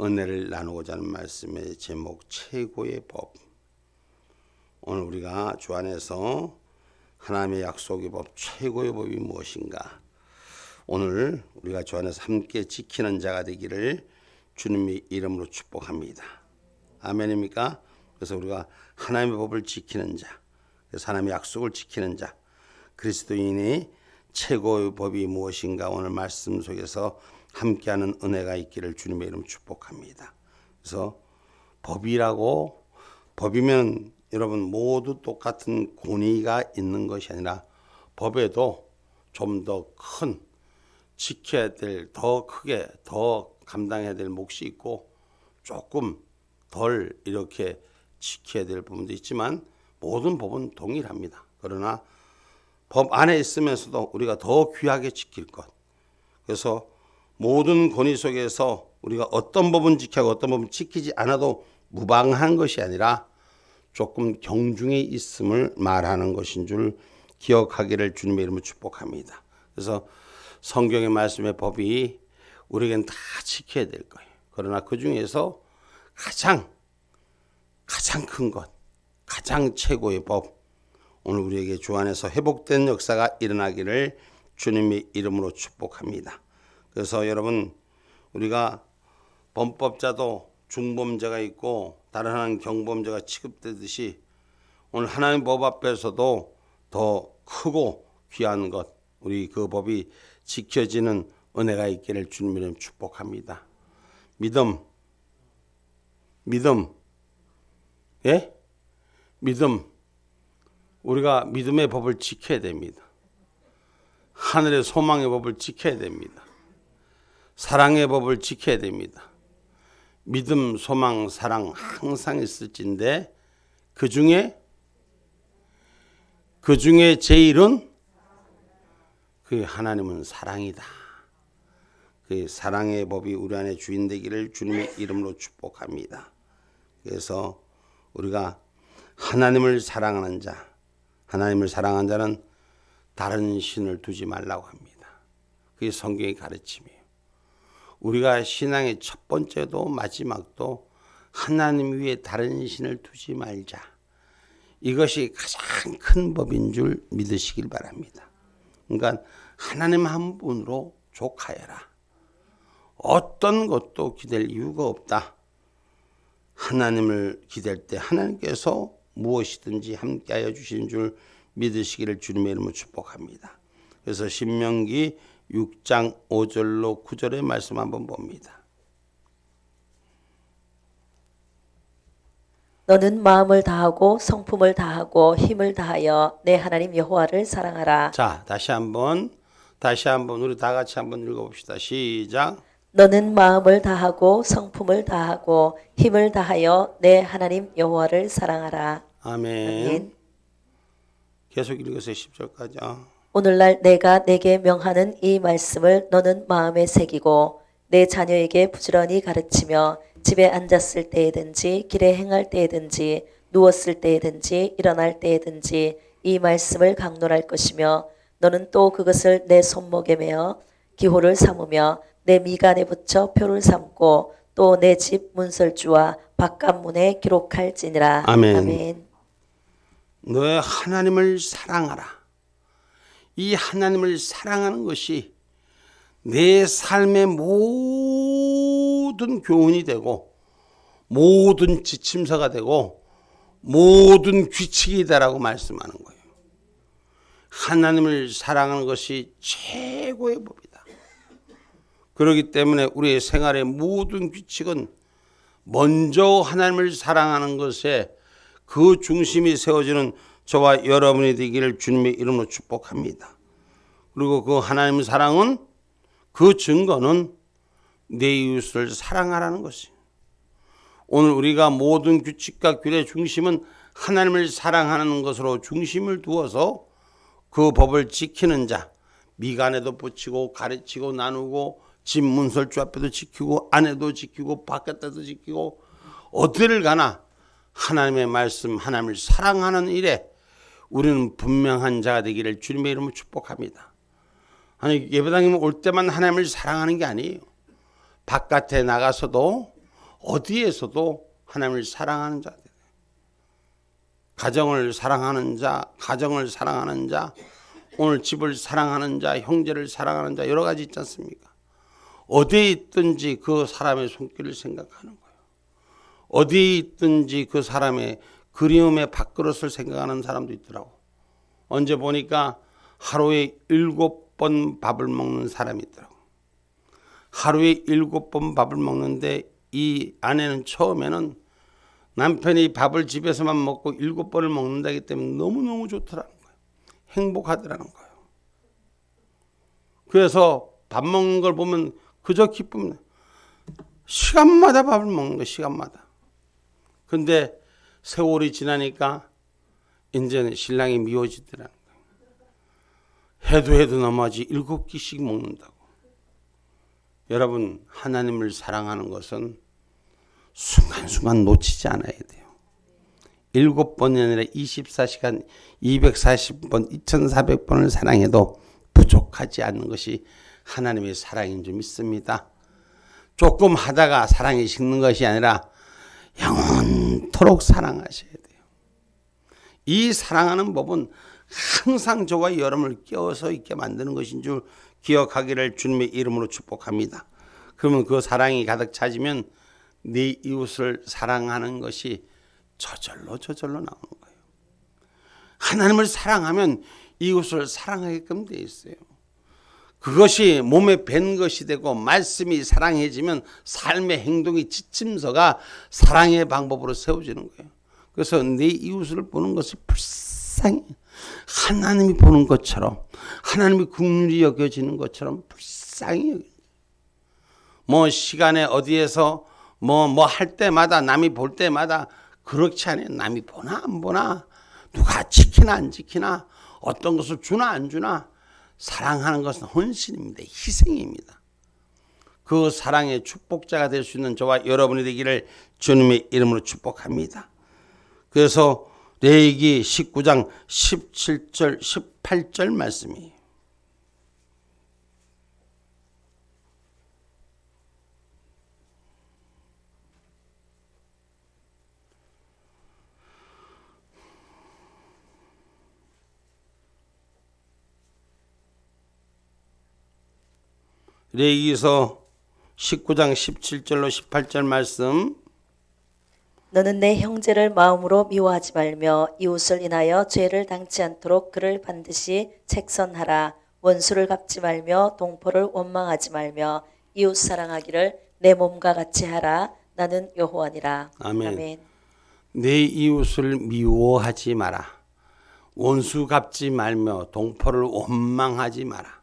은혜를 나누고자 하는 말씀의 제목 최고의 법. 오늘 우리가 주 안에서 하나님의 약속의 법, 최고의 법이 무엇인가? 오늘 우리가 주 안에서 함께 지키는 자가 되기를 주님의 이름으로 축복합니다. 아멘입니까? 그래서 우리가 하나님의 법을 지키는 자, 그래서 하나님의 약속을 지키는 자, 그리스도인의 최고의 법이 무엇인가? 오늘 말씀 속에서 함께하는 은혜가 있기를 주님의 이름 축복합니다. 그래서 법이면 여러분 모두 똑같은 권위가 있는 것이 아니라 법에도 좀 더 큰 지켜야 될, 더 크게 더 감당해야 될 몫이 있고 조금 덜 이렇게 지켜야 될 부분도 있지만 모든 법은 동일합니다. 그러나 법 안에 있으면서도 우리가 더 귀하게 지킬 것. 그래서 모든 권위 속에서 우리가 어떤 법은 지켜고 어떤 법은 지키지 않아도 무방한 것이 아니라 조금 경중에 있음을 말하는 것인 줄 기억하기를 주님의 이름으로 축복합니다. 그래서 성경의 말씀의 법이 우리에겐 다 지켜야 될 거예요. 그러나 그 중에서 가장 큰 것, 가장 최고의 법, 오늘 우리에게 주 안에서 회복된 역사가 일어나기를 주님의 이름으로 축복합니다. 그래서 여러분, 우리가 범법자도 중범죄가 있고 다른 하나님 경범죄가 취급되듯이 오늘 하나님 법 앞에서도 더 크고 귀한 것, 우리 그 법이 지켜지는 은혜가 있기를 주님의 이름으로 축복합니다. 믿음, 예? 믿음. 우리가 믿음의 법을 지켜야 됩니다. 하늘의 소망의 법을 지켜야 됩니다. 사랑의 법을 지켜야 됩니다. 믿음, 소망, 사랑 항상 있을진데 그 중에 제일은 그 하나님은 사랑이다. 그 사랑의 법이 우리 안에 주인 되기를 주님의 이름으로 축복합니다. 그래서 우리가 하나님을 사랑하는 자는 다른 신을 두지 말라고 합니다. 그게 성경의 가르침이에요. 우리가 신앙의 첫 번째도 마지막도 하나님 위에 다른 신을 두지 말자. 이것이 가장 큰 법인 줄 믿으시길 바랍니다. 그러니까 하나님 한 분으로 족하여라. 어떤 것도 기댈 이유가 없다. 하나님을 기댈 때 하나님께서 무엇이든지 함께하여 주신 줄 믿으시기를 주님의 이름으로 축복합니다. 그래서 신명기 6장 5절로 9절의 말씀 한번 봅니다. 너는 마음을 다하고 성품을 다하고 힘을 다하여 내 하나님 여호와를 사랑하라. 자, 다시 한번 우리 다 같이 한번 읽어봅시다. 시작. 너는 마음을 다하고 성품을 다하고 힘을 다하여 내 하나님 여호와를 사랑하라. 아멘. 아멘. 계속 읽으세요. 10절까지. 오늘날 내가 내게 명하는 이 말씀을 너는 마음에 새기고 내 자녀에게 부지런히 가르치며 집에 앉았을 때에든지 길에 행할 때에든지 누웠을 때에든지 일어날 때에든지 이 말씀을 강론할 것이며 너는 또 그것을 내 손목에 매어 기호를 삼으며 내 미간에 붙여 표를 삼고 또 내 집 문설주와 바깥문에 기록할지니라. 아멘. 아멘. 너의 하나님을 사랑하라. 이 하나님을 사랑하는 것이 내 삶의 모든 교훈이 되고 모든 지침서가 되고 모든 규칙이다라고 말씀하는 거예요. 하나님을 사랑하는 것이 최고의 법이다. 그렇기 때문에 우리의 생활의 모든 규칙은 먼저 하나님을 사랑하는 것에 그 중심이 세워지는 저와 여러분이 되기를 주님의 이름으로 축복합니다. 그리고 그 하나님의 사랑은 그 증거는 내 이웃을 사랑하라는 것이에요. 오늘 우리가 모든 규칙과 규례의 중심은 하나님을 사랑하는 것으로 중심을 두어서 그 법을 지키는 자, 미간에도 붙이고 가르치고 나누고 집 문설주 앞에도 지키고 안에도 지키고 바깥에도 지키고 어디를 가나 하나님의 말씀, 하나님을 사랑하는 일에 우리는 분명한 자가 되기를 주님의 이름으로 축복합니다. 아니, 예배당에 올 때만 하나님을 사랑하는 게 아니에요. 바깥에 나가서도 어디에서도 하나님을 사랑하는 자들, 가정을 사랑하는 자, 가정을 사랑하는 자, 오늘 집을 사랑하는 자, 형제를 사랑하는 자, 여러 가지 있지 않습니까? 어디에 있든지 그 사람의 손길을 생각하는 거예요. 어디에 있든지 그 사람의 그리움의 밥그릇을 생각하는 사람도 있더라고. 언제 보니까 하루에 7번 밥을 먹는 사람이 있더라고. 하루에 7번 밥을 먹는데 이 아내는 처음에는 남편이 밥을 집에서만 먹고 7번을 먹는다기 때문에 너무너무 좋더라는 거예요. 행복하더라는 거예요. 그래서 밥 먹는 걸 보면 그저 기쁨. 시간마다 밥을 먹는 거예요. 시간마다. 근데 세월이 지나니까 이제는 신랑이 미워지더라는 거예요. 해도 넘어지 7끼씩 먹는다고. 여러분, 하나님을 사랑하는 것은 순간순간 놓치지 않아야 돼요. 7번이 아니라 24시간 240번, 2400번을 사랑해도 부족하지 않는 것이 하나님의 사랑인 줄 믿습니다. 조금 하다가 사랑이 식는 것이 아니라 영원토록 사랑하셔야 돼요. 이 사랑하는 법은 항상 저와 여러분을 껴서 있게 만드는 것인 줄 기억하기를 주님의 이름으로 축복합니다. 그러면 그 사랑이 가득 차지면 네 이웃을 사랑하는 것이 저절로 나오는 거예요. 하나님을 사랑하면 이웃을 사랑하게끔 돼 있어요. 그것이 몸에 밴 것이 되고 말씀이 사랑해지면 삶의 행동이 지침서가 사랑의 방법으로 세워지는 거예요. 그래서 네 이웃을 보는 것이 불쌍히 하나님이 보는 것처럼, 하나님이 긍휼히 여겨지는 것처럼 불쌍히 여겨져요. 뭐 시간에 어디에서 뭐 할 때마다, 남이 볼 때마다 그렇지 않아요. 남이 보나 안 보나, 누가 지키나 안 지키나, 어떤 것을 주나 안 주나, 사랑하는 것은 헌신입니다. 희생입니다. 그 사랑의 축복자가 될 수 있는 저와 여러분이 되기를 주님의 이름으로 축복합니다. 그래서 레위기 19장 17절 18절 말씀이에요. 레위기서 19장 17절로 18절 말씀. 너는 내 형제를 마음으로 미워하지 말며 이웃을 인하여 죄를 당치 않도록 그를 반드시 책선하라. 원수를 갚지 말며 동포를 원망하지 말며 이웃 사랑하기를 내 몸과 같이 하라. 나는 여호와니라. 아멘. 내 이웃을 미워하지 마라. 원수 갚지 말며 동포를 원망하지 마라.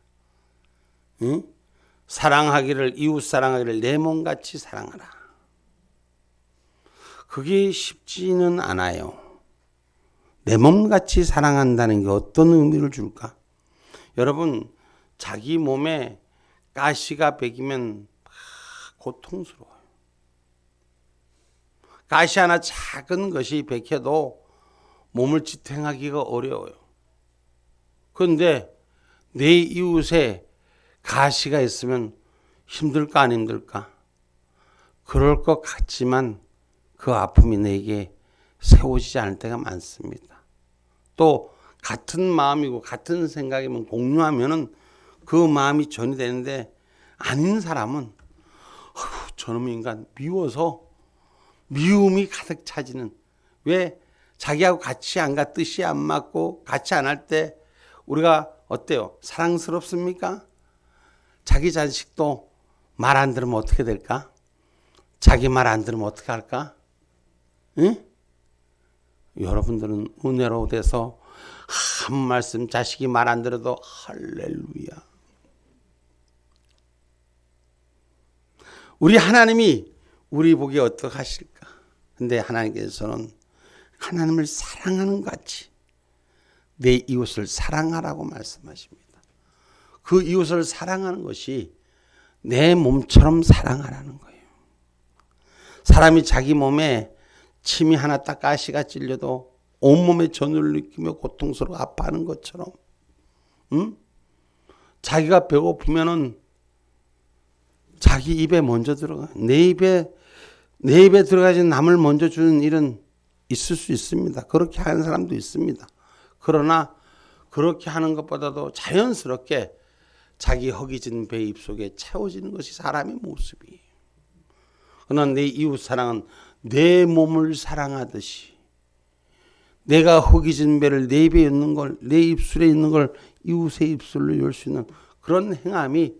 응? 사랑하기를, 이웃 사랑하기를 내 몸같이 사랑하라. 그게 쉽지는 않아요. 내 몸같이 사랑한다는 게 어떤 의미를 줄까? 여러분, 자기 몸에 가시가 배기면 고통스러워요. 가시 하나 작은 것이 배켜도 몸을 지탱하기가 어려워요. 그런데 내 이웃에 가시가 있으면 힘들까 안 힘들까? 그럴 것 같지만 그 아픔이 내게 세워지지 않을 때가 많습니다. 또 같은 마음이고 같은 생각이면 공유하면은 그 마음이 전이 되는데, 아닌 사람은 저놈 인간 미워서 미움이 가득 차지는, 왜 자기하고 같이 안 가, 뜻이 안 맞고 같이 안 할 때 우리가 어때요? 사랑스럽습니까? 자기 자식도 말 안 들으면 어떻게 될까? 자기 말 안 들으면 어떻게 할까? 응? 여러분들은 은혜로 돼서 한 말씀 자식이 말 안 들어도 할렐루야. 우리 하나님이 우리 보기에 어떡하실까? 근데 하나님께서는 하나님을 사랑하는 것 같이 내 이웃을 사랑하라고 말씀하십니다. 그 이웃을 사랑하는 것이 내 몸처럼 사랑하라는 거예요. 사람이 자기 몸에 침이 하나 딱 가시가 찔려도 온몸에 전율을 느끼며 고통스러워 아파하는 것처럼, 응? 자기가 배고프면은 자기 입에 먼저 들어가. 내 입에 내 입에 들어가지 남을 먼저 주는 일은 있을 수 있습니다. 그렇게 하는 사람도 있습니다. 그러나 그렇게 하는 것보다도 자연스럽게 자기 허기진 배 입속에 채워지는 것이 사람의 모습이에요. 그러나 내 이웃 사랑은 내 몸을 사랑하듯이 내가 허기진 배를 내 입에 있는 걸, 내 입술에 있는 걸 이웃의 입술로 열 수 있는 그런 행함이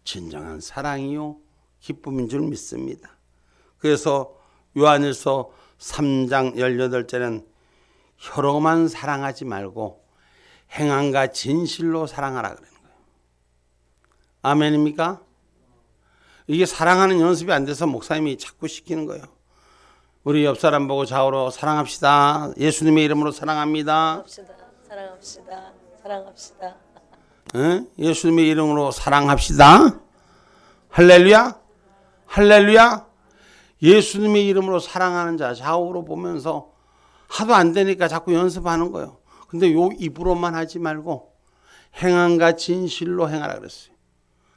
진정한 사랑이요 기쁨인 줄 믿습니다. 그래서 요한일서 3장 18절에는 혀로만 사랑하지 말고 행함과 진실로 사랑하라 그러는 거예요. 아멘입니까? 이게 사랑하는 연습이 안 돼서 목사님이 자꾸 시키는 거예요. 우리 옆 사람 보고 좌우로 사랑합시다. 예수님의 이름으로 사랑합니다. 사랑합시다. 사랑합시다. 예수님의 이름으로 사랑합시다. 할렐루야. 할렐루야. 예수님의 이름으로 사랑하는 자 좌우로 보면서 하도 안 되니까 자꾸 연습하는 거예요. 근데 요 입으로만 하지 말고 행함과 진실로 행하라 그랬어요.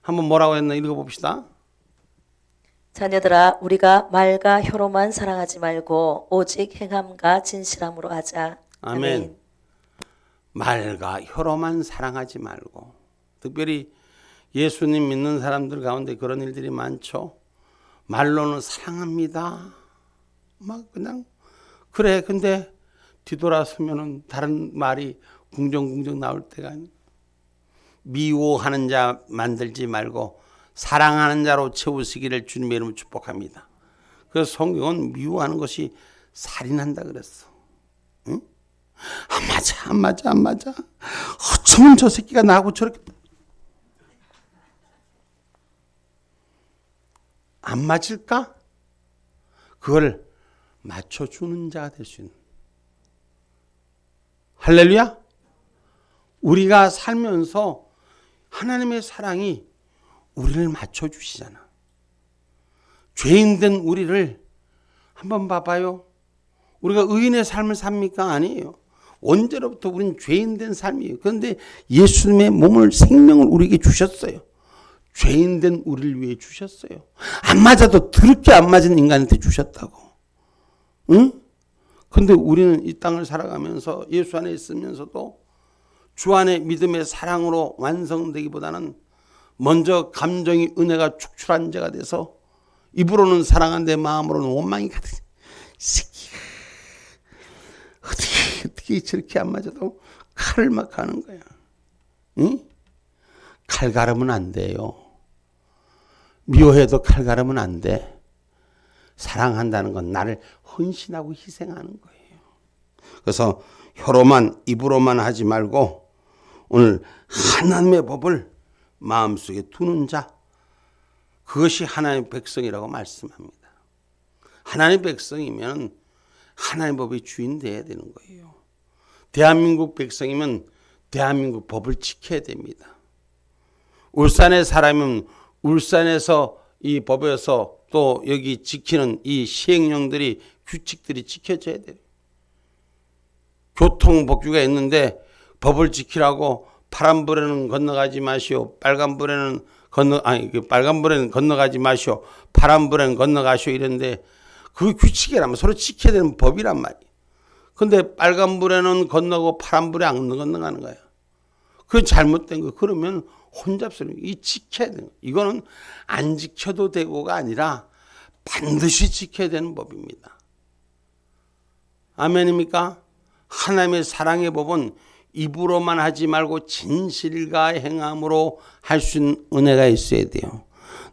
한번 뭐라고 했나 읽어봅시다. 자녀들아 우리가 말과 혀로만 사랑하지 말고 오직 행함과 진실함으로 하자. 아멘. 말과 혀로만 사랑하지 말고, 특별히 예수님 믿는 사람들 가운데 그런 일들이 많죠. 말로는 사랑합니다. 막 그냥 그래. 근데 뒤돌아서면은 다른 말이 궁정궁정 나올 때가 아니에요. 미워하는 자 만들지 말고 사랑하는 자로 채우시기를 주님의 이름으로 축복합니다. 그래서 성경은 미워하는 것이 살인한다 그랬어. 응? 안 맞아. 어쩌면 저 새끼가 나하고 저렇게 안 맞을까? 그걸 맞춰주는 자가 될 수 있는. 할렐루야. 우리가 살면서 하나님의 사랑이 우리를 맞춰주시잖아. 죄인된 우리를 한번 봐봐요. 우리가 의인의 삶을 삽니까? 아니에요. 언제로부터 우리는 죄인된 삶이에요. 그런데 예수님의 몸을, 생명을 우리에게 주셨어요. 죄인된 우리를 위해 주셨어요. 안 맞아도 더럽게 안 맞은 인간한테 주셨다고. 응? 근데 우리는 이 땅을 살아가면서 예수 안에 있으면서도 주 안에 믿음의 사랑으로 완성되기보다는 먼저 감정이 은혜가 축출한 자가 돼서 입으로는 사랑한데 마음으로는 원망이 가득. 새끼가 어떻게 저렇게 안 맞아도 칼을 막 가는 거야. 응? 칼 가르면 안 돼요. 미워해도 칼 가르면 안 돼. 사랑한다는 건 나를 헌신하고 희생하는 거예요. 그래서 혀로만 입으로만 하지 말고 오늘 하나님의 법을 마음속에 두는 자, 그것이 하나님의 백성이라고 말씀합니다. 하나님의 백성이면 하나님의 법의 주인 되어야 되는 거예요. 대한민국 백성이면 대한민국 법을 지켜야 됩니다. 울산의 사람이면 울산에서 이 법에서 또 여기 지키는 이 시행령들이, 규칙들이 지켜져야 돼요. 교통법규가 있는데 법을 지키라고 파란불에는 건너가지 마시오. 빨간불에는 건너가지 마시오. 파란불에는 건너가시오. 이랬는데 그 규칙이라면 서로 지켜야 되는 법이란 말이에요. 근데 빨간불에는 건너고 파란불에 안 건너가는 거야. 그건 잘못된 거. 그러면 혼잡스러워. 이 지켜야 되는 거. 이거는 안 지켜도 되고가 아니라 반드시 지켜야 되는 법입니다. 아멘입니까? 하나님의 사랑의 법은 입으로만 하지 말고 진실과 행함으로 할 수 있는 은혜가 있어야 돼요.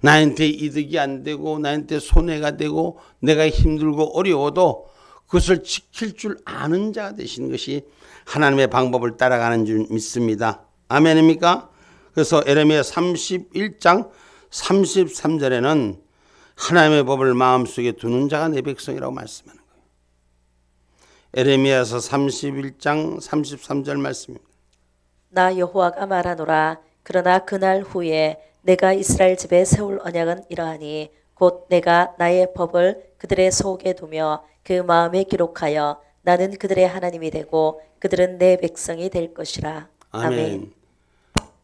나한테 이득이 안 되고 나한테 손해가 되고 내가 힘들고 어려워도 그것을 지킬 줄 아는 자가 되시는 것이 하나님의 방법을 따라가는 줄 믿습니다. 아멘입니까? 그래서 에레미야 31장 33절에는 하나님의 법을 마음속에 두는 자가 내 백성이라고 말씀하는 거예요. 에레미야서 31장 33절 말씀입니다. 나 여호와가 말하노라. 그러나 그날 후에 내가 이스라엘 집에 세울 언약은 이러하니 곧 내가 나의 법을 그들의 속에 두며 그 마음에 기록하여 나는 그들의 하나님이 되고 그들은 내 백성이 될 것이라. 아멘.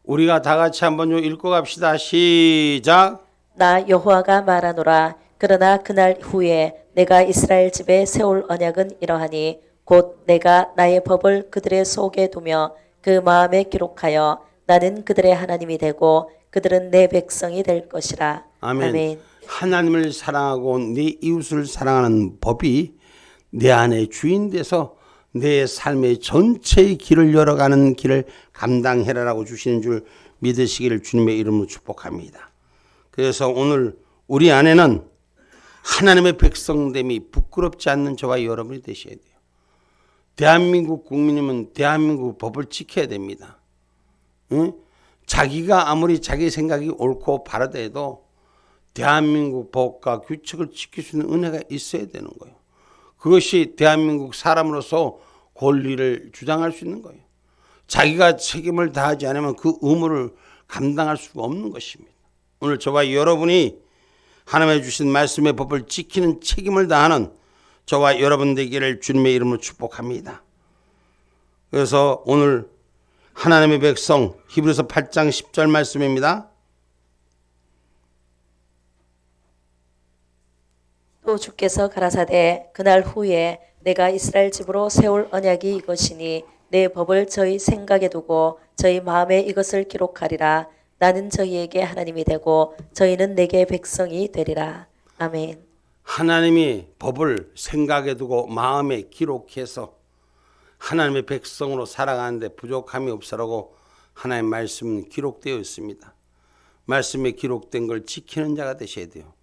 우리가 다 같이 한번 읽고 갑시다. 시작. 나 여호와가 말하노라. 그러나 그날 후에 내가 이스라엘 집에 세울 언약은 이러하니 곧 내가 나의 법을 그들의 속에 두며 그 마음에 기록하여 나는 그들의 하나님이 되고 그들은 내 백성이 될 것이라. 아멘. 아멘. 하나님을 사랑하고 네 이웃을 사랑하는 법이 내 안에 주인 돼서 내 삶의 전체의 길을 열어가는 길을 감당해라라고 주시는 줄 믿으시기를 주님의 이름으로 축복합니다. 그래서 오늘 우리 안에는 하나님의 백성됨이 부끄럽지 않는 저와 여러분이 되셔야 돼요. 대한민국 국민이면 대한민국 법을 지켜야 됩니다. 응? 자기가 아무리 자기 생각이 옳고 바르다 해도 대한민국 법과 규칙을 지킬 수 있는 은혜가 있어야 되는 거예요. 그것이 대한민국 사람으로서 권리를 주장할 수 있는 거예요. 자기가 책임을 다하지 않으면 그 의무를 감당할 수가 없는 것입니다. 오늘 저와 여러분이 하나님의 주신 말씀의 법을 지키는 책임을 다하는 저와 여러분 되기를 주님의 이름으로 축복합니다. 그래서 오늘 하나님의 백성 히브리서 8장 10절 말씀입니다. 또 주께서 가라사대 그날 후에 내가 이스라엘 집으로 세울 언약이 이것이니 내 법을 저희 생각에 두고 저희 마음에 이것을 기록하리라. 나는 저희에게 하나님이 되고 저희는 내게 백성이 되리라. 아멘. 하나님이 법을 생각에 두고 마음에 기록해서 하나님의 백성으로 살아가는데 부족함이 없으라고 하나님의 말씀은 기록되어 있습니다. 말씀에 기록된 걸 지키는 자가 되셔야 돼요.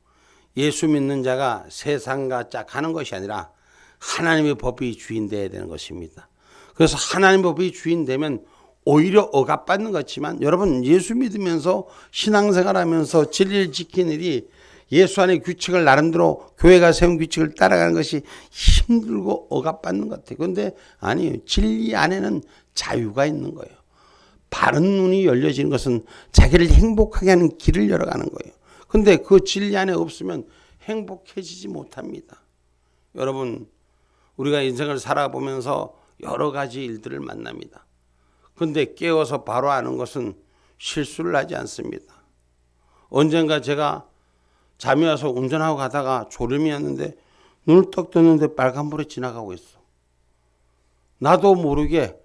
예수 믿는 자가 세상과 짝하는 것이 아니라 하나님의 법이 주인 되어야 되는 것입니다. 그래서 하나님의 법이 주인 되면 오히려 억압받는 것 같지만 여러분 예수 믿으면서 신앙생활하면서 진리를 지키는 일이 예수 안의 규칙을 나름대로 교회가 세운 규칙을 따라가는 것이 힘들고 억압받는 것 같아요. 그런데 아니에요. 진리 안에는 자유가 있는 거예요. 바른 눈이 열려지는 것은 자기를 행복하게 하는 길을 열어가는 거예요. 그런데 그 진리 안에 없으면 행복해지지 못합니다. 여러분 우리가 인생을 살아보면서 여러 가지 일들을 만납니다. 그런데 깨어서 바로 아는 것은 실수를 하지 않습니다. 언젠가 제가 잠이 와서 운전하고 가다가 졸음이었는데 눈을 떡 떴는데 빨간불에 지나가고 있어. 나도 모르게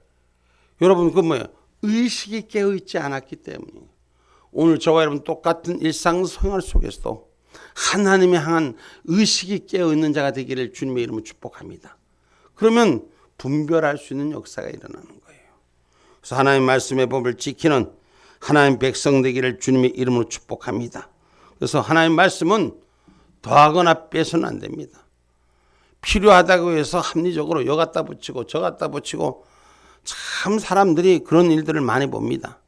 여러분 그 뭐예요? 의식이 깨어있지 않았기 때문이에요. 오늘 저와 여러분 똑같은 일상생활 속에서도 하나님에 향한 의식이 깨어있는 자가 되기를 주님의 이름으로 축복합니다. 그러면 분별할 수 있는 역사가 일어나는 거예요. 그래서 하나님의 말씀의 법을 지키는 하나님 백성 되기를 주님의 이름으로 축복합니다. 그래서 하나님의 말씀은 더하거나 빼서는 안 됩니다. 필요하다고 해서 합리적으로 여 갖다 붙이고 저 갖다 붙이고 참 사람들이 그런 일들을 많이 봅니다.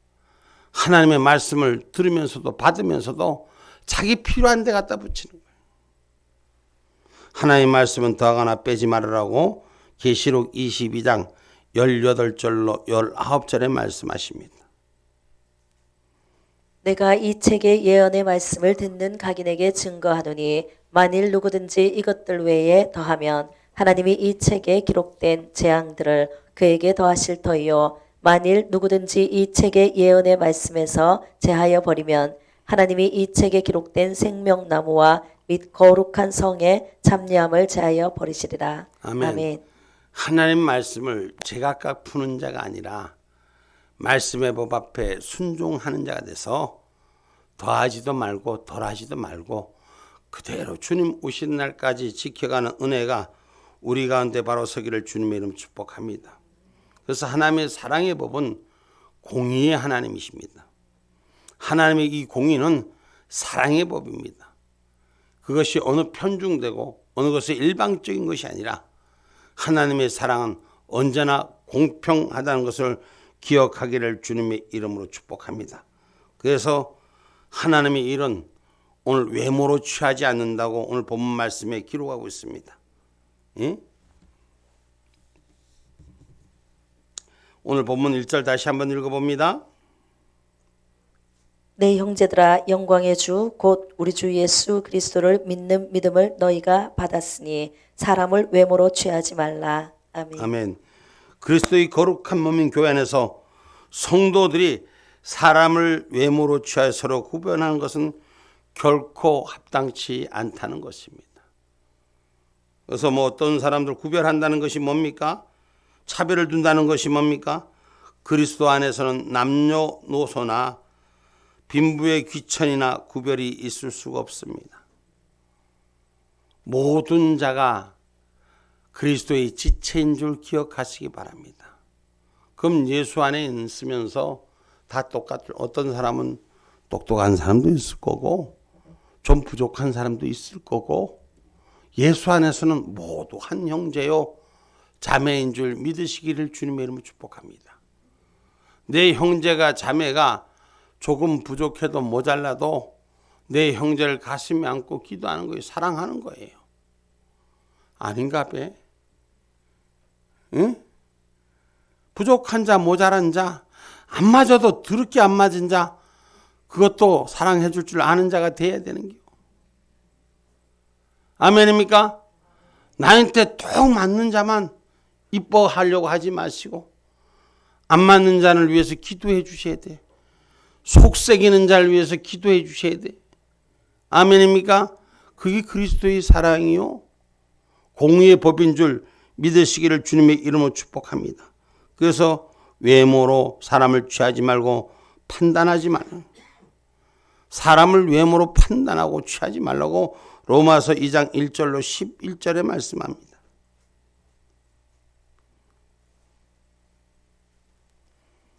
하나님의 말씀을 들으면서도 받으면서도 자기 필요한 데 갖다 붙이는 거예요. 하나님의 말씀은 더하거나 빼지 말으라고 계시록 22장 18절로 19절에 말씀하십니다. 내가 이 책의 예언의 말씀을 듣는 각인에게 증거하노니 만일 누구든지 이것들 외에 더하면 하나님이 이 책에 기록된 재앙들을 그에게 더하실 터이요 만일 누구든지 이 책의 예언의 말씀에서 제하여 버리면 하나님이 이 책에 기록된 생명나무와 및 거룩한 성의 참여함을 제하여 버리시리라. 아멘. 아멘. 하나님 말씀을 제각각 푸는 자가 아니라 말씀의 법 앞에 순종하는 자가 돼서 더하지도 말고 덜하지도 말고 그대로 주님 오시는 날까지 지켜가는 은혜가 우리 가운데 바로 서기를 주님의 이름 축복합니다. 그래서 하나님의 사랑의 법은 공의의 하나님이십니다. 하나님의 이 공의는 사랑의 법입니다. 그것이 어느 편중되고 어느 것이 일방적인 것이 아니라 하나님의 사랑은 언제나 공평하다는 것을 기억하기를 주님의 이름으로 축복합니다. 그래서 하나님의 일은 오늘 외모로 취하지 않는다고 오늘 본문 말씀에 기록하고 있습니다. 예? 오늘 본문 1절 다시 한번 읽어봅니다. 내 형제들아 영광의 주 곧 우리 주 예수 그리스도를 믿는 믿음을 너희가 받았으니 사람을 외모로 취하지 말라. 아멘. 아멘. 그리스도의 거룩한 몸인 교회 안에서 성도들이 사람을 외모로 취하여 서로 구별하는 것은 결코 합당치 않다는 것입니다. 그래서 뭐 어떤 사람들 구별한다는 것이 뭡니까? 차별을 둔다는 것이 뭡니까? 그리스도 안에서는 남녀노소나 빈부의 귀천이나 구별이 있을 수가 없습니다. 모든 자가 그리스도의 지체인 줄 기억하시기 바랍니다. 그럼 예수 안에 있으면서 다 똑같을, 어떤 사람은 똑똑한 사람도 있을 거고 좀 부족한 사람도 있을 거고, 예수 안에서는 모두 한 형제요 자매인 줄 믿으시기를 주님의 이름으로 축복합니다. 내 형제가 자매가 조금 부족해도 모자라도 내 형제를 가슴에 안고 기도하는 거예요. 사랑하는 거예요. 아닌가 봐. 응? 부족한 자, 모자란 자, 안 맞아도 더럽게 안 맞은 자, 그것도 사랑해 줄 줄 아는 자가 돼야 되는 거예요. 아멘입니까? 나한테 톡 맞는 자만 이뻐하려고 하지 마시고 안 맞는 자를 위해서 기도해 주셔야 돼. 속썩이는 자를 위해서 기도해 주셔야 돼. 아멘입니까? 그게 그리스도의 사랑이요 공의의 법인 줄 믿으시기를 주님의 이름으로 축복합니다. 그래서 외모로 사람을 취하지 말고 판단하지 말고, 사람을 외모로 판단하고 취하지 말라고 로마서 2장 1절로 11절에 말씀합니다.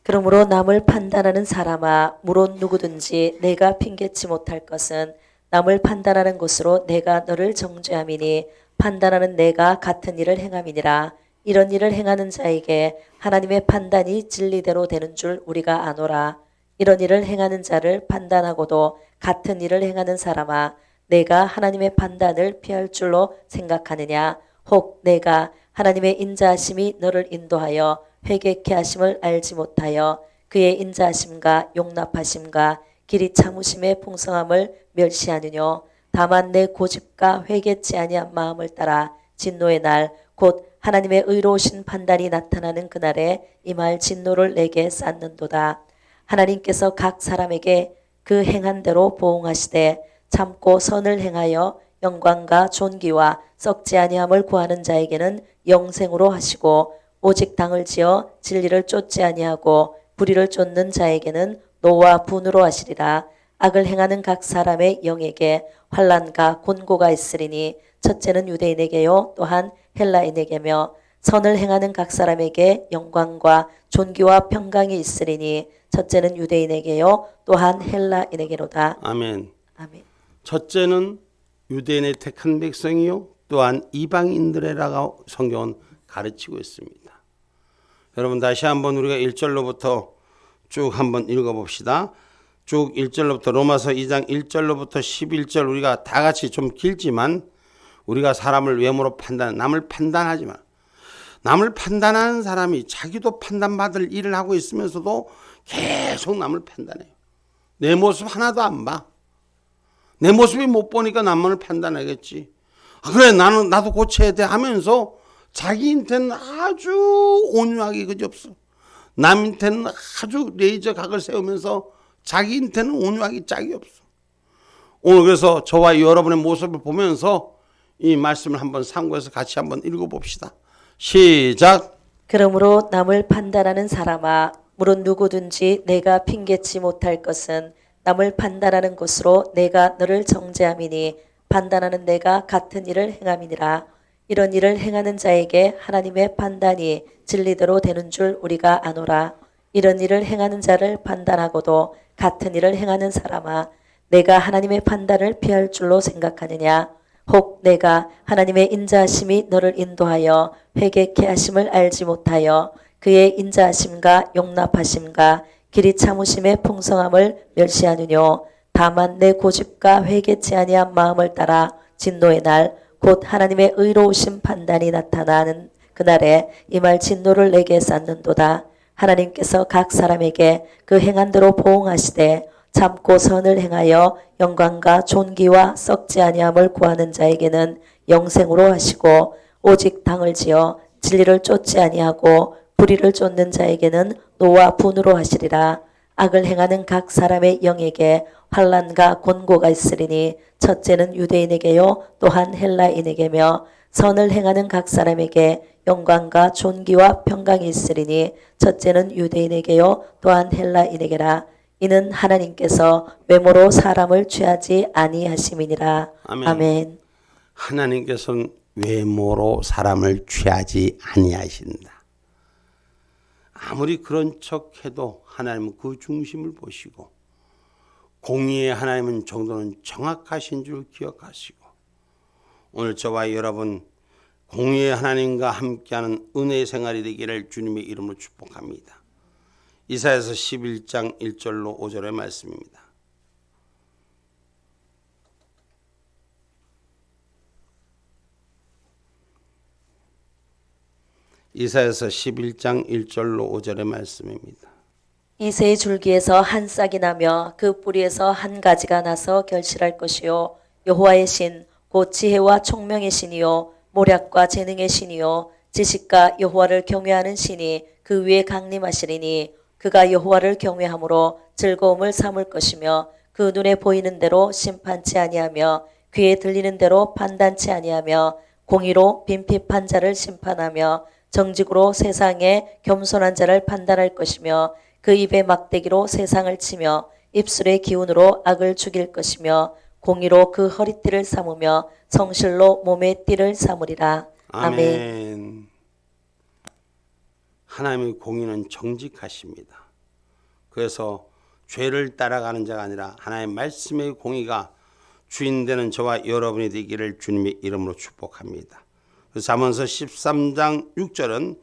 그러므로 남을 판단하는 사람아, 물론 누구든지 내가 핑계치 못할 것은 남을 판단하는 것으로 내가 너를 정죄함이니 판단하는 내가 같은 일을 행함이니라. 이런 일을 행하는 자에게 하나님의 판단이 진리대로 되는 줄 우리가 아노라. 이런 일을 행하는 자를 판단하고도 같은 일을 행하는 사람아, 내가 하나님의 판단을 피할 줄로 생각하느냐? 혹 내가 하나님의 인자하심이 너를 인도하여 회개케 하심을 알지 못하여 그의 인자하심과 용납하심과 길이 참으심의 풍성함을 멸시하느뇨? 다만 내 고집과 회개치 아니한 마음을 따라 진노의 날 곧 하나님의 의로우신 판단이 나타나는 그날에 임할 진노를 내게 쌓는도다. 하나님께서 각 사람에게 그 행한 대로 보응하시되 참고 선을 행하여 영광과 존귀와 썩지 아니함을 구하는 자에게는 영생으로 하시고, 오직 당을 지어 진리를 쫓지 아니하고 불의를 쫓는 자에게는 노와 분으로 하시리라. 악을 행하는 각 사람의 영에게 환난과 곤고가 있으리니 첫째는 유대인에게요 또한 헬라인에게며, 선을 행하는 각 사람에게 영광과 존귀와 평강이 있으리니 첫째는 유대인에게요 또한 헬라인에게로다. 아멘. 아멘. 첫째는 유대인의 택한 백성이요 또한 이방인들이라고 성경은 가르치고 있습니다. 여러분 다시 한번 우리가 1절로부터 쭉 한번 읽어봅시다. 쭉 1절로부터 로마서 2장 1절로부터 11절 우리가 다 같이 좀 길지만, 우리가 사람을 외모로 남을 판단하지 마. 남을 판단하는 사람이 자기도 판단받을 일을 하고 있으면서도 계속 남을 판단해요. 내 모습 하나도 안 봐. 내 모습이 못 보니까 남을 판단하겠지. 그래 나도 고쳐야 돼 하면서 자기한테는 아주 온유하게 그지없어. 남한테는 아주 레이저 각을 세우면서 자기한테는 온유하기 짝이 없어. 오늘 그래서 저와 여러분의 모습을 보면서 이 말씀을 한번 참고해서 같이 한번 읽어봅시다. 시작. 그러므로 남을 판단하는 사람아, 물론 누구든지 내가 핑계치 못할 것은 남을 판단하는 것으로 내가 너를 정죄함이니 판단하는 내가 같은 일을 행함이니라. 이런 일을 행하는 자에게 하나님의 판단이 진리대로 되는 줄 우리가 아노라. 이런 일을 행하는 자를 판단하고도 같은 일을 행하는 사람아, 내가 하나님의 판단을 피할 줄로 생각하느냐? 혹 내가 하나님의 인자하심이 너를 인도하여 회개케 하심을 알지 못하여 그의 인자하심과 용납하심과 길이 참으심의 풍성함을 멸시하느뇨? 다만 내 고집과 회개치 아니한 마음을 따라 진노의 날 곧 하나님의 의로우신 판단이 나타나는 그날에 임할 진노를 내게 쌓는도다. 하나님께서 각 사람에게 그 행한 대로 보응하시되 참고 선을 행하여 영광과 존귀와 썩지 아니함을 구하는 자에게는 영생으로 하시고, 오직 당을 지어 진리를 쫓지 아니하고 불의를 쫓는 자에게는 노와 분으로 하시리라. 악을 행하는 각 사람의 영에게 환난과 곤고가 있으리니 첫째는 유대인에게요 또한 헬라인에게며 선을 행하는 각 사람에게 영광과 존귀와 평강이 있으리니 첫째는 유대인에게요 또한 헬라인에게라. 이는 하나님께서 외모로 사람을 취하지 아니하심이니라. 아멘. 아멘. 하나님께서는 외모로 사람을 취하지 아니하신다. 아무리 그런 척해도 하나님은 그 중심을 보시고 공의의 하나님은 정도는 정확하신 줄 기억하시고 오늘 저와 여러분 공의의 하나님과 함께하는 은혜의 생활이 되기를 주님의 이름으로 축복합니다. 이사야서 11장 1절로 5절의 말씀입니다. 이사야서 11장 1절로 5절의 말씀입니다. 이새의 줄기에서 한 싹이 나며 그 뿌리에서 한 가지가 나서 결실할 것이요 여호와의 신 곧 지혜와 총명의 신이요 모략과 재능의 신이요 지식과 여호와를 경외하는 신이 그 위에 강림하시리니 그가 여호와를 경외함으로 즐거움을 삼을 것이며 그 눈에 보이는 대로 심판치 아니하며 귀에 들리는 대로 판단치 아니하며 공의로 빈핍한 자를 심판하며 정직으로 세상에 겸손한 자를 판단할 것이며 그 입의 막대기로 세상을 치며 입술의 기운으로 악을 죽일 것이며 공의로 그 허리띠를 삼으며 성실로 몸의 띠를 삼으리라. 아멘. 하나님의 공의는 정직하십니다. 그래서 죄를 따라가는 자가 아니라 하나님의 말씀의 공의가 주인 되는 저와 여러분이 되기를 주님의 이름으로 축복합니다. 잠언서 13장 6절은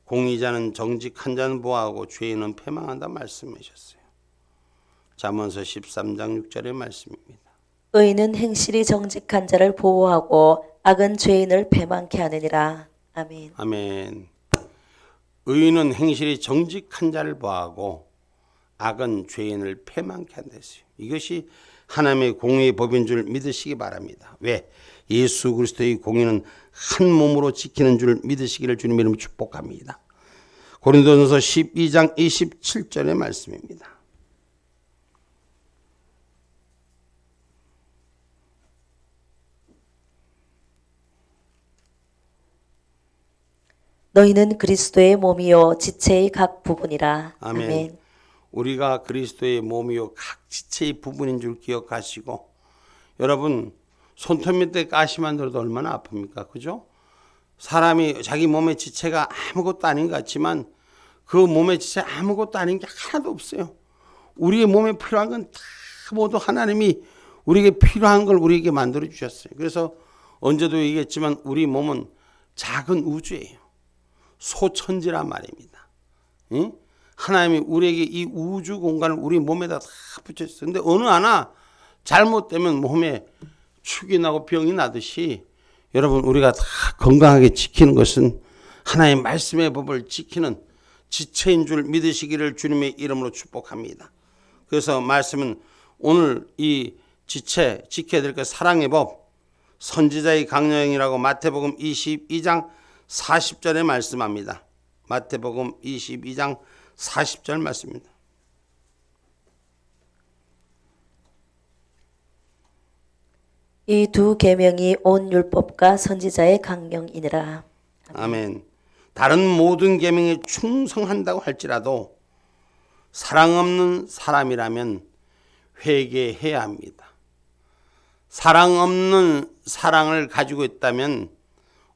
공의자는 정직한 자는 보호하고 죄인은 패망한다 말씀하셨어요. 잠언서 13장 6절의 말씀입니다. 의인은 행실이 정직한 자를 보호하고 악은 죄인을 패망케 하느니라. 아멘. 아멘. 의인은 행실이 정직한 자를 보호하고 악은 죄인을 패망케 한다 했어요. 이것이 하나님의 공의의 법인 줄 믿으시기 바랍니다. 왜? 예수 그리스도의 공의는 한 몸으로 지키는 줄 믿으시기를 주님 이름으로 축복합니다. 고린도전서 12장 27절의 말씀입니다. 너희는 그리스도의 몸이요 지체의 각 부분이라. 아멘. 아멘. 우리가 그리스도의 몸이요 각 지체의 부분인 줄 기억하시고 여러분 손톱 밑에 가시만 들어도 얼마나 아픕니까? 그죠? 사람이 자기 몸의 지체가 아무것도 아닌 것 같지만 그 몸의 지체 아무것도 아닌 게 하나도 없어요. 우리의 몸에 필요한 건 다 모두 하나님이 우리에게 필요한 걸 우리에게 만들어 주셨어요. 그래서 언제도 얘기했지만 우리 몸은 작은 우주예요. 소천지란 말입니다. 응? 하나님이 우리에게 이 우주 공간을 우리 몸에다 다 붙였어요. 근데 어느 하나 잘못되면 몸에 축이 나고 병이 나듯이 여러분 우리가 다 건강하게 지키는 것은 하나님의 말씀의 법을 지키는 지체인 줄 믿으시기를 주님의 이름으로 축복합니다. 그래서 말씀은 오늘 이 지체 지켜야 될 것 사랑의 법 선지자의 강령이라고 마태복음 22장 40절에 말씀합니다. 마태복음 22장 40절 말씀입니다. 이 두 계명이 온 율법과 선지자의 강령이니라. 아멘. 다른 모든 계명에 충성한다고 할지라도 사랑 없는 사람이라면 회개해야 합니다. 사랑 없는 사랑을 가지고 있다면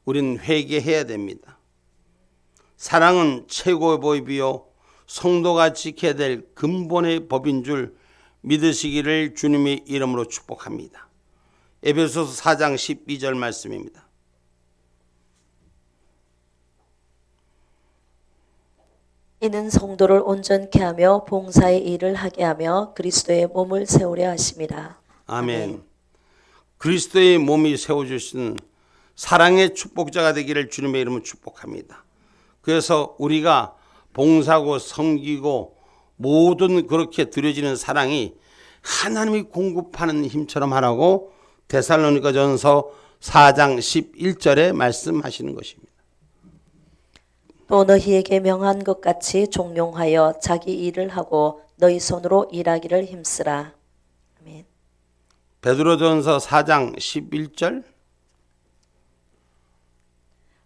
우린 회개해야 됩니다. 사랑은 최고의 법이요 성도가 지켜야 될 근본의 법인 줄 믿으시기를 주님의 이름으로 축복합니다. 에베소서 4장 12절 말씀입니다. 이는 성도를 온전케 하며 봉사의 일을 하게 하며 그리스도의 몸을 세우려 하심이라. 아멘. 그리스도의 몸이 세워주신 사랑의 축복자가 되기를 주님의 이름으로 축복합니다. 그래서 우리가 봉사하고 섬기고 모든 그렇게 드려지는 사랑이 하나님이 공급하는 힘처럼 하라고 데살로니가전서 4장 11절에 말씀하시는 것입니다. 또 너희에게 명한 것 같이 종용하여 자기 일을 하고 너희 손으로 일하기를 힘쓰라. 아멘. 베드로전서 4장 11절.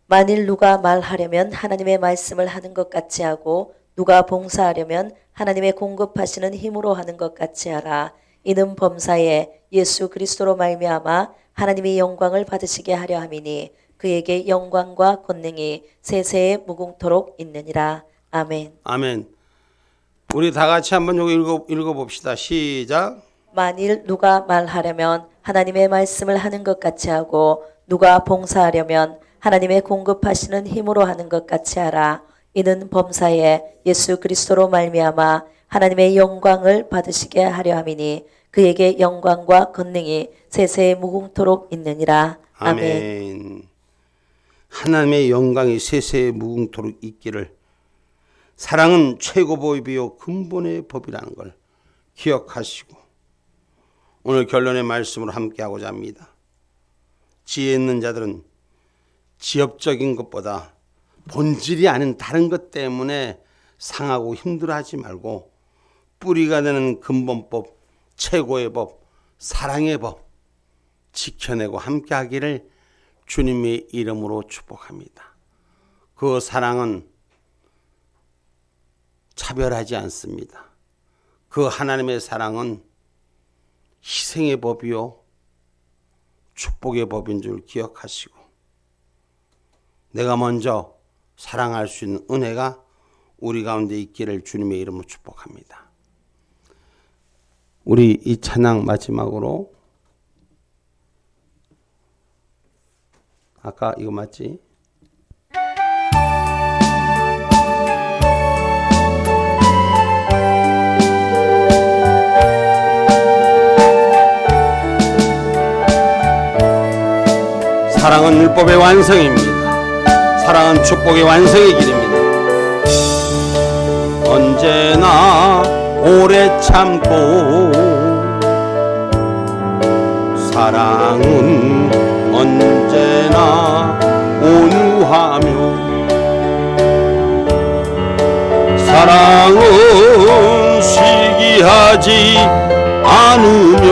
만일 누가 말하려면 하나님의 말씀을 하는 것 같이 하고 누가 봉사하려면 하나님의 공급하시는 힘으로 하는 것 같이 하라. 이는 범사에 예수 그리스도로 말미암아 하나님이 영광을 받으시게 하려 함이니 그에게 영광과 권능이 세세에 무궁토록 있느니라. 아멘. 아멘. 우리 다 같이 한번 이거 읽어봅시다. 시작. 만일 누가 말하려면 하나님의 말씀을 하는 것 같이 하고 누가 봉사하려면 하나님의 공급하시는 힘으로 하는 것 같이 하라. 이는 범사에 예수 그리스도로 말미암아 하나님의 영광을 받으시게 하려 함이니 그에게 영광과 권능이 세세에 무궁토록 있느니라. 아멘. 아멘. 하나님의 영광이 세세에 무궁토록 있기를. 사랑은 최고법이요 근본의 법이라는 걸 기억하시고 오늘 결론의 말씀으로 함께하고자 합니다. 지혜 있는 자들은 지엽적인 것보다 본질이 아닌 다른 것 때문에 상하고 힘들어하지 말고 뿌리가 되는 근본법, 최고의 법, 사랑의 법 지켜내고 함께하기를 주님의 이름으로 축복합니다. 그 사랑은 차별하지 않습니다. 그 하나님의 사랑은 희생의 법이요 축복의 법인 줄 기억하시고 내가 먼저 사랑할 수 있는 은혜가 우리 가운데 있기를 주님의 이름으로 축복합니다. 우리 이 찬양 마지막으로 아까 이거 맞지? 사랑은 율법의 완성입니다. 사랑은 축복의 완성의 길입니다. 언제나 오래 참고 사랑은 언제나 온유하며 사랑은 시기하지 않으며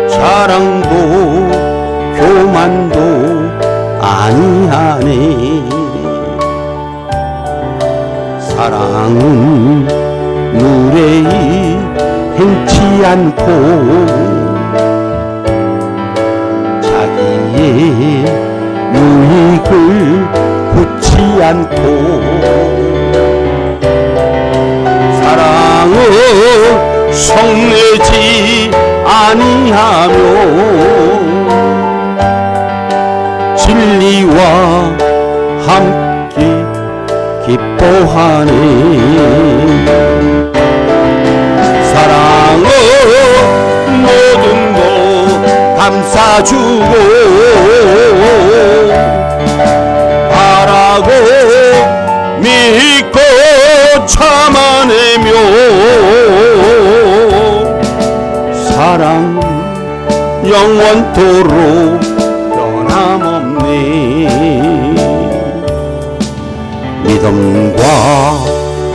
자랑도 교만도 아니하네. 사랑은 무례히 행치 않고 자기의 유익을 굳지 않고 사랑은 성내지 아니하며 진리와 함께 기뻐하네. 사랑은 모든 것 감싸주고 바라고 믿고 참아내며 사랑 영원토록 변함없네. 믿음과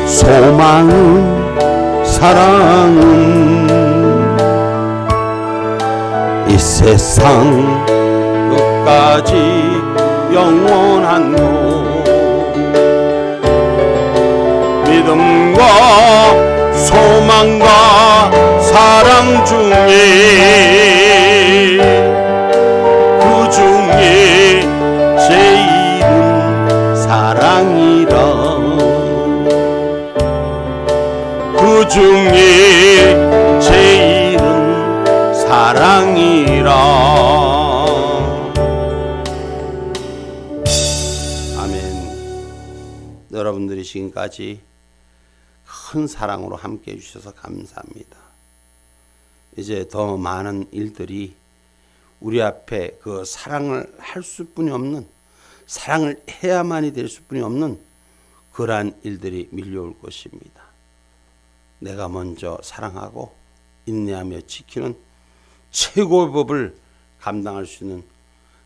소망은 사랑은 이 세상 끝까지 영원한 것 믿음과 소망과 사랑 중에 그 중에 제일은 사랑이라 그 중에 제일은 사랑이라. 아멘. 여러분들이 지금까지 큰 사랑으로 함께 해주셔서 감사합니다. 이제 더 많은 일들이 우리 앞에 그 사랑을 할 수뿐이 없는 사랑을 해야만이 될 수뿐이 없는 그러한 일들이 밀려올 것입니다. 내가 먼저 사랑하고 인내하며 지키는 최고의 법을 감당할 수 있는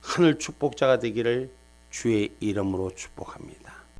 하늘 축복자가 되기를 주의 이름으로 축복합니다.